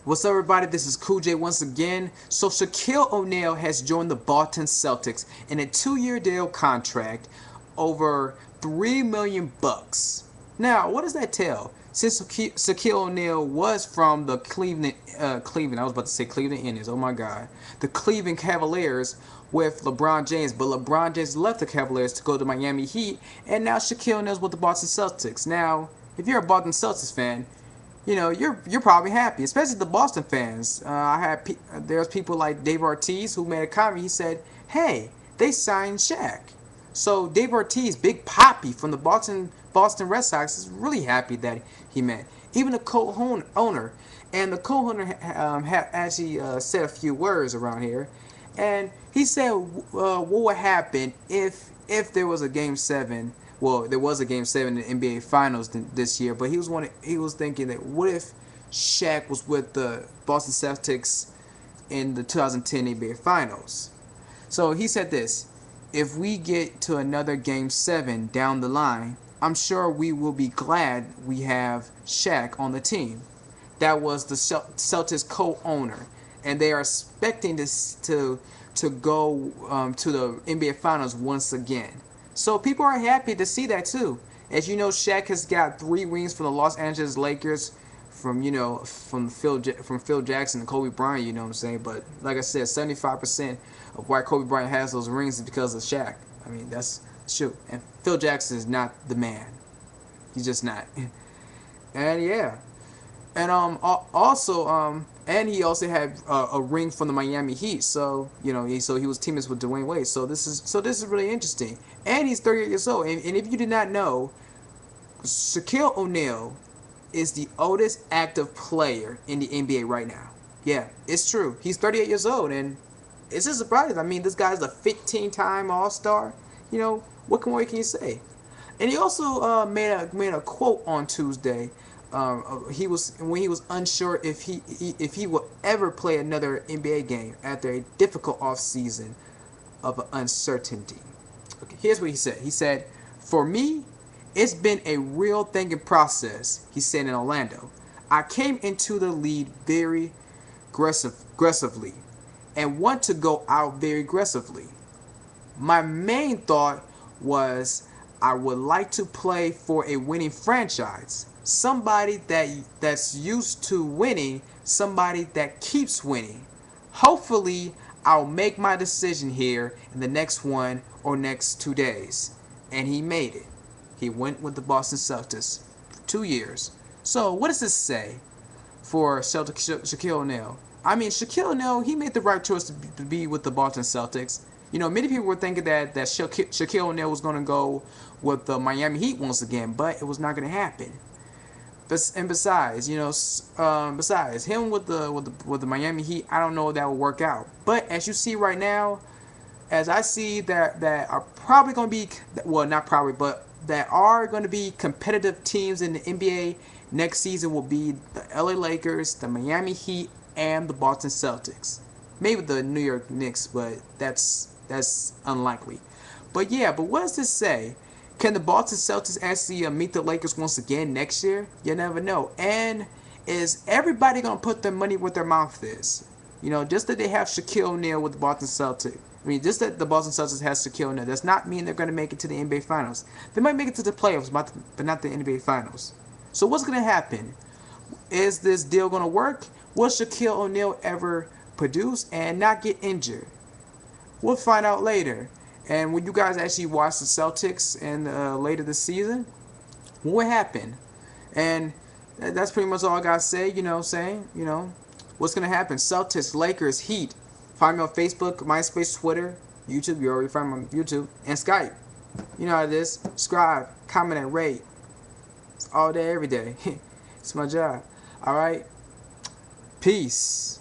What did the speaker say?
What's up, everybody? This is Cool J once again. So Shaquille O'Neal has joined the Boston Celtics in a 2-year deal contract over $3 million. Now, what does that tell? Since Shaquille O'Neal was from the Cleveland, I was about to say Cleveland Indians. Oh my God, the Cleveland Cavaliers with LeBron James, but LeBron James left the Cavaliers to go to Miami Heat, and now Shaquille O'Neal's with the Boston Celtics. Now, if you're a Boston Celtics fan, you're probably happy, especially the Boston fans. There's people like Dave Ortiz who made a comment. He said, "Hey, they signed Shaq." So Dave Ortiz, Big Poppy from the Boston Red Sox, is really happy that he met. Even the co-owner, and the co-owner actually said a few words around here, and he said, "What would happen if there was a Game 7?" Well, there was a Game 7 in the NBA Finals this year, but he was thinking that what if Shaq was with the Boston Celtics in the 2010 NBA Finals? So he said this: if we get to another Game 7 down the line, I'm sure we will be glad we have Shaq on the team. That was the Celtics co-owner, and they are expecting this to go to the NBA Finals once again. So people are happy to see that too. As you know, Shaq has got 3 rings from the Los Angeles Lakers, from Phil Jackson and Kobe Bryant. You know what I'm saying? But like I said, 75% of why Kobe Bryant has those rings is because of Shaq. I mean, that's true. And Phil Jackson is not the man. He's just not. And yeah, and and he also had a ring from the Miami Heat. So he was teammates with Dwayne Wade. So this is really interesting. And he's 38 years old. And if you did not know, Shaquille O'Neal is the oldest active player in the NBA right now. Yeah, it's true. He's 38 years old, and it's just surprising. I mean, this guy's a 15-time All-Star. What more can you say? And he also made a quote on Tuesday. He was unsure if he will ever play another NBA game after a difficult off season of uncertainty. Okay, here's what he said. He said, "For me, it's been a real thinking process," he said in Orlando. "I came into the league very aggressively and want to go out very aggressively. My main thought was I would like to play for a winning franchise. Somebody that's used to winning, somebody that keeps winning. Hopefully, I'll make my decision here in the next 1 or next 2 days." And he made it. He went with the Boston Celtics for 2 years. So what does this say for Shaquille O'Neal? I mean, Shaquille O'Neal, he made the right choice to be with the Boston Celtics. Many people were thinking that Shaquille O'Neal was going to go with the Miami Heat once again, but it was not going to happen. And besides, besides him with the Miami Heat, I don't know if that will work out. But as you see right now, as I see that are probably going to be, well, not probably, but that are going to be competitive teams in the NBA next season will be the LA Lakers, the Miami Heat, and the Boston Celtics. Maybe the New York Knicks, but that's unlikely. But what does this say? Can the Boston Celtics actually meet the Lakers once again next year? You never know. And is everybody going to put their money where their mouth is? Just that they have Shaquille O'Neal with the Boston Celtics. I mean, just that the Boston Celtics has Shaquille O'Neal does not mean they're going to make it to the NBA Finals. They might make it to the playoffs, but not the NBA Finals. So what's going to happen? Is this deal going to work? Will Shaquille O'Neal ever produce and not get injured? We'll find out later. And when you guys actually watch the Celtics and later this season, what happened? And that's pretty much all I gotta say. What's gonna happen? Celtics, Lakers, Heat. Find me on Facebook, MySpace, Twitter, YouTube. You already find me on YouTube and Skype. You know how it is. Subscribe, comment, and rate. It's all day, every day. It's my job. All right. Peace.